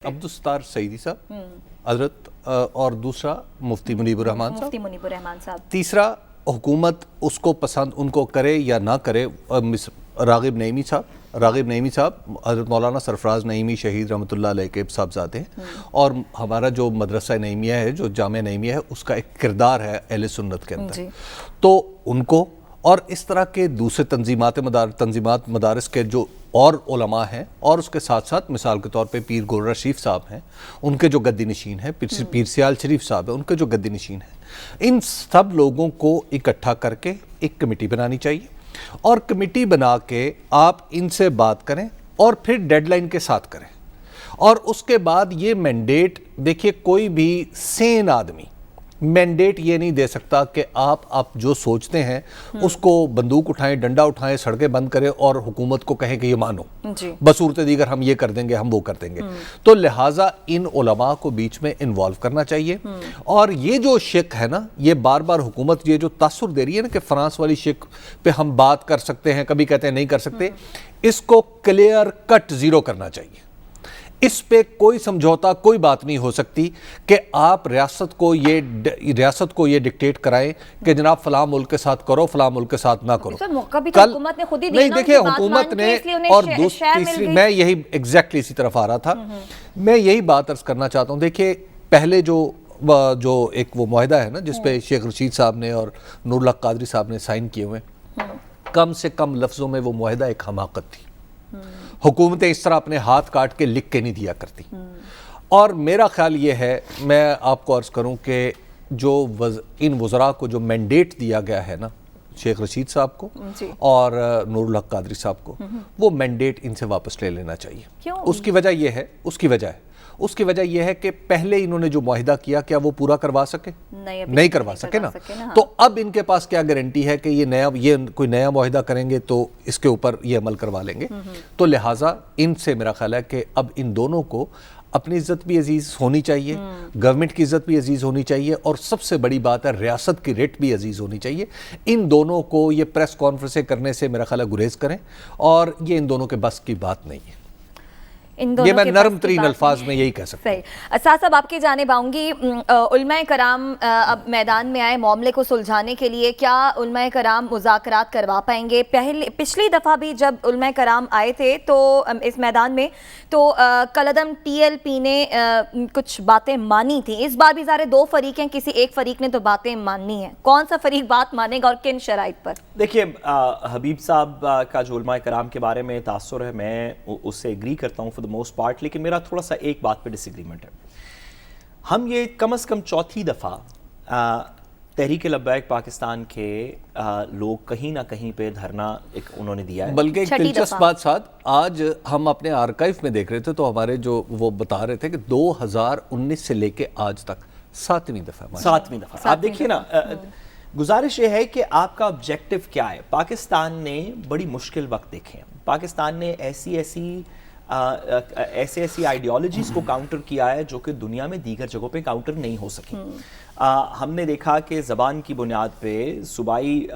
अब्दुल सईदी साहब, हजरत और दूसरा मुफ्ती मुनीबुर रहमान साहब, तीसरा हुकूमत उसको पसंद उनको करे या ना करे रागिब नईमी साहब हजरत मौलाना सरफराज नईमी शहीद रहमतुल्लाह अलैह के साहबजादे हैं और हमारा जो मदरसा नईमिया है, जो जामिया नईमिया है, उसका एक किरदार है अहले सुन्नत के अंदर, तो उनको और इस तरह के दूसरे तंजीमात मदारिस के जो और उलमा हैं और उसके साथ साथ मिसाल के तौर पे पीर गोरा शरीफ साहब हैं, उनके जो गद्दी नशीन हैं, पीर सियाल शरीफ साहब हैं, उनके जो गद्दी नशीन हैं, इन सब लोगों को इकट्ठा करके एक कमेटी बनानी चाहिए और कमेटी बना के आप इनसे बात करें और फिर डेडलाइन के साथ करें। और उसके बाद ये मैंडेट, देखिए कोई भी सेन आदमी मैंडेट ये नहीं दे सकता कि आप जो सोचते हैं उसको बंदूक उठाएं, डंडा उठाएं, सड़कें बंद करें और हुकूमत को कहें कि ये मानो, बसूरत दीगर हम ये कर देंगे, हम वो कर देंगे। तो लिहाजा इन उलमा को बीच में इन्वॉल्व करना चाहिए। और ये जो शिक है ना, ये बार बार हुकूमत ये जो तासुर दे रही है ना कि फ्रांस वाली शिक पे हम बात कर सकते हैं, कभी कहते हैं नहीं कर सकते, इसको क्लियर कट जीरो करना चाहिए। इस पे कोई समझौता, कोई बात नहीं हो सकती कि आप रियासत को ये डिक्टेट कराएं कि जनाब फलां मुल्क के साथ करो, फलां मुल्क के साथ ना करो। कल हुकूमत ने खुद ही नहीं, देखिए हुकूमत ने और तीसरी, मैं यही एग्जैक्टली इसी तरफ आ रहा था, मैं यही बात अर्ज करना चाहता हूँ। देखिए पहले जो एक वो मुआहिदा है ना जिसपे शेख रशीद साहब ने और नूरुल्लाह कादरी साहब ने साइन किए हुए, कम से कम लफ्जों में वो मुआहिदा एक हमाकत थी। हुकूमतें इस तरह अपने हाथ काट के लिख के नहीं दिया करती। और मेरा ख्याल ये है, मैं आपको अर्ज करूं कि जो इन वज़रा को जो मैंडेट दिया गया है ना, शेख रशीद साहब को और नूरुल्लाह कादरी साहब को, वो मैंडेट इनसे वापस ले लेना चाहिए। क्यों? उसकी वजह यह है कि पहले इन्होंने जो मुआहिदा किया, क्या वो पूरा करवा सके? नहीं करवा सके ना। तो अब इनके पास क्या गारंटी है कि ये कोई नया मुआहिदा करेंगे तो इसके ऊपर ये अमल करवा लेंगे? तो लिहाजा इनसे मेरा ख्याल है कि अब इन दोनों को अपनी इज्जत भी अजीज होनी चाहिए, गवर्नमेंट की इज्जत भी अजीज होनी चाहिए, और सबसे बड़ी बात है रियासत की रेट भी अजीज होनी चाहिए। इन दोनों को ये प्रेस कॉन्फ्रेंसें करने से मेरा ख्याल है गुरेज करें, और ये इन दोनों के बस की बात नहीं है। ये मैं नरम तरीन अल्फाज में यही कह सकता हूँ। साहब आपकी जानिब आऊंगी, उलमाए कराम अब मैदान में आए मामले को सुलझाने के लिए, क्या उलमाए कराम मुज़ाकरात करवा पाएंगे? पिछली दफ़ा भी जब उलमाए कराम आए थे तो इस मैदान में तो कलदम TLP ने कुछ बातें मानी थी। इस बार भी सारे दो फरीक हैं, किसी एक फरीक ने तो बातें माननी है। कौन सा फरीक बात मानेगा और किन शराइत पर? देखिए हबीब साहब का जो उलमाए कराम के बारे में तासुर है, मैं उससे एग्री करता हूँ मोस्ट पार्ट, लेकिन मेरा थोड़ा सा एक बात पे डिसएग्रीमेंट है। हम ये कम से कम चौथी दफ़ा तहरीक लब्बैक पाकिस्तान के लोग कहीं ना कहीं पे धरना उन्होंने दिया है। बल्कि एक दिलचस्प बात साथ, आज हम अपने आर्काइव में देख रहे थे तो हमारे जो वो बता रहे थे कि 2019 से लेके आज तक सातवीं दफ़ा। आप देखिए ना, गुजारिश ये है कि आपका ऑब्जेक्टिव क्या है। पाकिस्तान ने बड़ी मुश्किल वक्त देखे हैं। पाकिस्तान ने ऐसी आइडियोलॉजीज़ को काउंटर किया है जो कि दुनिया में दीगर जगहों पे काउंटर नहीं हो सकी। हमने देखा कि ज़बान की बुनियाद पे, सूबाई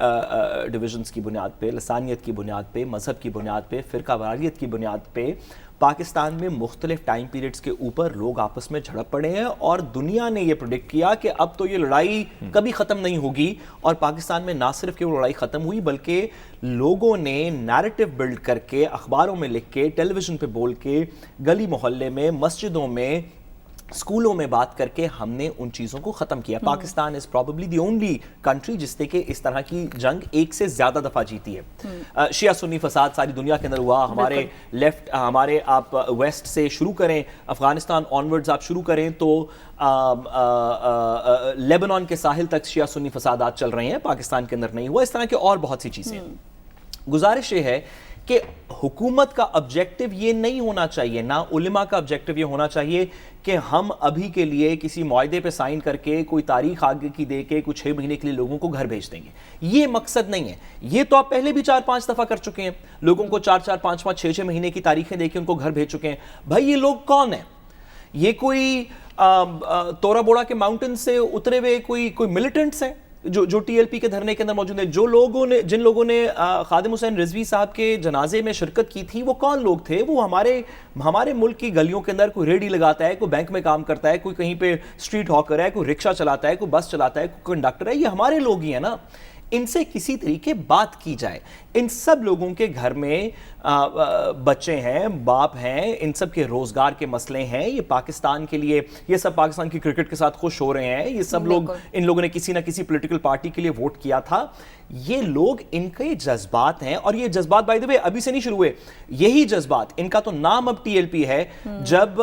डिविजन्स की बुनियाद पे, लसानियत की बुनियाद पे, मज़हब की बुनियाद पे, फ़िरका वारियत की बुनियाद पे पाकिस्तान में मुख्तलिफ टाइम पीरियड्स के ऊपर लोग आपस में झड़प पड़े हैं, और दुनिया ने यह प्रेडिक्ट किया कि अब तो ये लड़ाई कभी ख़त्म नहीं होगी। और पाकिस्तान में ना सिर्फ कि वो लड़ाई ख़त्म हुई, बल्कि लोगों ने नैरेटिव बिल्ड करके, अखबारों में लिख के, टेलीविज़न पे बोल के, गली मोहल्ले में, मस्जिदों में, स्कूलों में बात करके हमने उन चीज़ों को ख़त्म किया। Pakistan is probably the only country जिसने कि इस तरह की जंग एक से ज़्यादा दफ़ा जीती है। शिया सुन्नी फसाद सारी दुनिया के अंदर हुआ, हमारे लेफ्ट, हमारे आप वेस्ट से शुरू करें, अफ़गानिस्तान ऑनवर्ड्स आप शुरू करें तो लेबनान के साहिल तक शिया सुन्नी फसादात चल रहे हैं, पाकिस्तान के अंदर नहीं हुआ। इस तरह की और बहुत सी चीज़ें। गुजारिश ये है कि हुकूमत का ऑब्जेक्टिव ये नहीं होना चाहिए, ना उलमा का ऑब्जेक्टिव ये होना चाहिए कि हम अभी के लिए किसी मुआहदे पे साइन करके कोई तारीख आगे की दे के कुछ 6 महीने के लिए लोगों को घर भेज देंगे। ये मकसद नहीं है। ये तो आप पहले भी 4-5 दफ़ा कर चुके हैं, लोगों को 4-4, 5-5, 6-6 महीने की तारीखें दे के उनको घर भेज चुके हैं। भाई ये लोग कौन है? ये कोई तोरा बोड़ा के माउंटेन से उतरे हुए कोई मिलिटेंट्स हैं? जो टीएलपी के धरने के अंदर मौजूद हैं, जिन लोगों ने खादिम हुसैन रिजवी साहब के जनाजे में शिरकत की थी, वो कौन लोग थे? वो हमारे मुल्क की गलियों के अंदर कोई रेडी लगाता है, कोई बैंक में काम करता है, कोई कहीं पे स्ट्रीट हॉकर है, कोई रिक्शा चलाता है, कोई बस चलाता है, कोई कंडक्टर है, ये हमारे लोग ही हैं ना। इनसे किसी तरीके बात की जाए। इन सब लोगों के घर में बच्चे हैं, बाप हैं, इन सब के रोजगार के मसले हैं। ये पाकिस्तान के लिए, ये सब पाकिस्तान की क्रिकेट के साथ खुश हो रहे हैं। ये सब लोग, इन लोगों ने किसी ना किसी पॉलिटिकल पार्टी के लिए वोट किया था। ये लोग, इनके जज्बात हैं, और ये जज्बात बाय द वे अभी से नहीं शुरू हुए। यही जज्बात, इनका तो नाम अब टीएलपी है। जब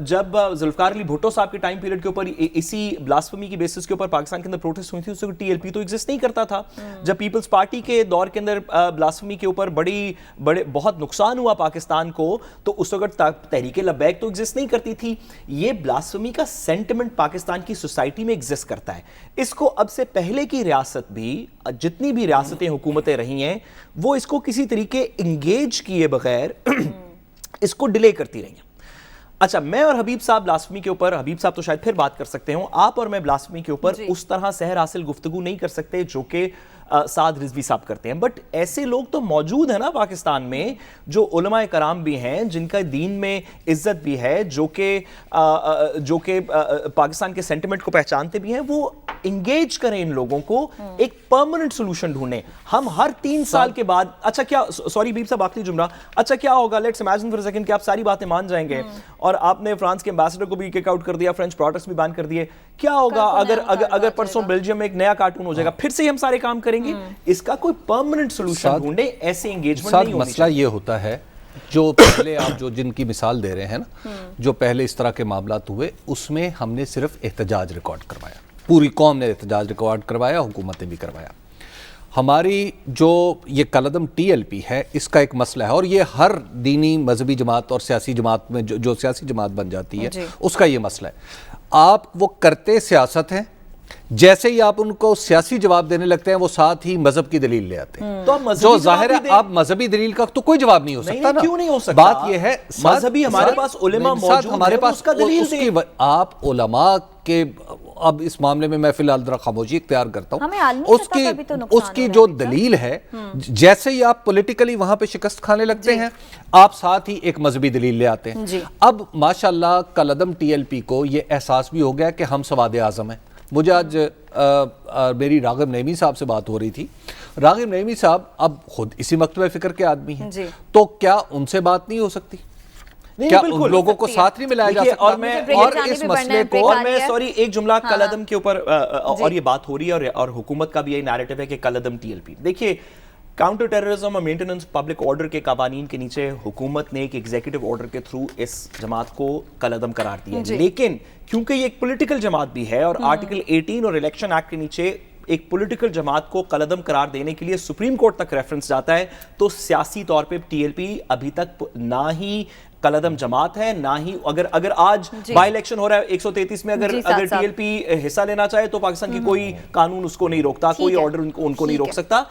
जुल्फकार अली भुट्टो साहब के टाइम पीरियड के ऊपर इसी ब्लास्फेमी की बेसिस के ऊपर पाकिस्तान के अंदर प्रोटेस्ट हुई थी, उससे टीएलपी तो एग्जिस्ट नहीं करता था। जब पीपल्स पार्टी के दौर के अंदर ब्लास्फेमी के ऊपर बहुत नुकसान हुआ पाकिस्तान को, तो उस वक्त तहरीक लब्बैक तो एग्जिस्ट नहीं करती थी। ये ब्लास्फेमी का सेंटिमेंट पाकिस्तान की सोसाइटी में एग्जिस्ट करता है। इसको अब से पहले की रियासत भी, जितनी भी रियासतें हुकूमतें रही हैं, वो इसको किसी तरीके इंगेज किए बगैर इसको डिले करती रही हैं। अच्छा, मैं और हबीब साहब ब्लास्फेमी के ऊपर, हबीब साहब तो शायद फिर बात कर सकते हो, आप और मैं ब्लास्फेमी के ऊपर उस तरह सहर हासिल गुफ्तगू नहीं कर सकते जो कि साद रिजवी साहब करते हैं। बट ऐसे लोग तो मौजूद हैं ना पाकिस्तान में, जो उलमाए कराम भी हैं, जिनका दीन में इज्जत भी है, जो कि पाकिस्तान के सेंटिमेंट को पहचानते भी हैं। वो इंगेज करें इन लोगों को, एक परमानेंट सोल्यूशन ढूंढें। हम हर 3 साल के बाद, अच्छा क्या, सॉरी बीब साहब आखिरी जुमला, अच्छा क्या होगा, let's imagine for a second कि आप सारी बातें मान जाएंगे और आपने फ्रांस के एम्बेसडर को भी किक आउट कर दिया, फ्रेंच प्रोडक्ट्स भी बैन कर दिए। क्या होगा अगर परसों बेल्जियम में एक नया कार्टून हो जाएगा, फिर से हम सारे काम करेंगे? इसका कोई परमानेंट सोल्यूशन ढूंढे, ऐसे एंगेजमेंट नहीं होनी मसला ये होता है, जो पहले आप जो जिनकी मिसाल दे रहे हैं ना, जो पहले इस तरह के मामलात हुए, उसमें हमने सिर्फ एहतजाज रिकॉर्ड करवाया, पूरी कौम ने एहतजाज रिकॉर्ड करवाया, हुकूमत ने भी करवाया। हमारी जो ये कलदम टीएलपी है, इसका एक मसला है, और ये हर दीनी मजहबी जमात और सियासी जमात में जो सियासी जमात बन जाती है, उसका ये मसला है। आप वो करते सियासत हैं, जैसे ही आप उनको सियासी जवाब देने लगते हैं, वो साथ ही मजहब की दलील ले आते हैं। तो जो जाहिर है, आप मजहबी दलील का तो कोई जवाब नहीं हो सकता ना। क्यों नहीं हो सकता? बात ये है, मजहबी हमारे पास उलेमा मौजूद, हमारे पास उसका दलील आप उलमा के, अब इस मामले में मैं फिलहाल जरा खामोशी इख्तियार करता हूँ। उसकी जो दलील है, जैसे ही आप पॉलिटिकली वहां पे शिकस्त खाने लगते हैं, आप साथ ही एक मजहबी दलील ले आते हैं। अब माशाल्लाह कलदम टीएलपी को ये एहसास भी हो गया कि हम सवाद आज़म हैं। मुझे आज मेरी रागिब नईमी साहब से बात हो रही थी। रागिब नईमी साहब अब खुद इसी मकतबे फिक्र के आदमी हैं, तो क्या उनसे बात नहीं हो सकती? क्या उन लोगों को साथ नहीं मिलाया जा सकता? और इस मसले को, और मैं सॉरी एक जुमला कलदम के ऊपर, और ये बात हो रही है, और हुकूमत का भी यही नैरेटिव है कि कलदम टीएलपी, देखिए काउंटर टेररिज्म और मेंटेनेंस पब्लिक ऑर्डर के कवानीन के नीचे हुकूमत ने एक एग्जीक्यूटिव ऑर्डर के थ्रू इस जमात को कलदम करार दिया है। लेकिन क्योंकि ये एक पॉलिटिकल जमात भी है, और आर्टिकल 18 और इलेक्शन एक्ट के नीचे एक पॉलिटिकल जमात को कलदम करार देने के लिए सुप्रीम कोर्ट तक रेफरेंस जाता है, तो सियासी तौर पे टीएलपी अभी तक ना ही कलदम जमात है, ना ही अगर आज बाई इलेक्शन हो रहा है 133 में, अगर टीएलपी हिस्सा लेना चाहे तो पाकिस्तान की कोई कानून उसको नहीं रोकता, कोई ऑर्डर उनको नहीं रोक सकता।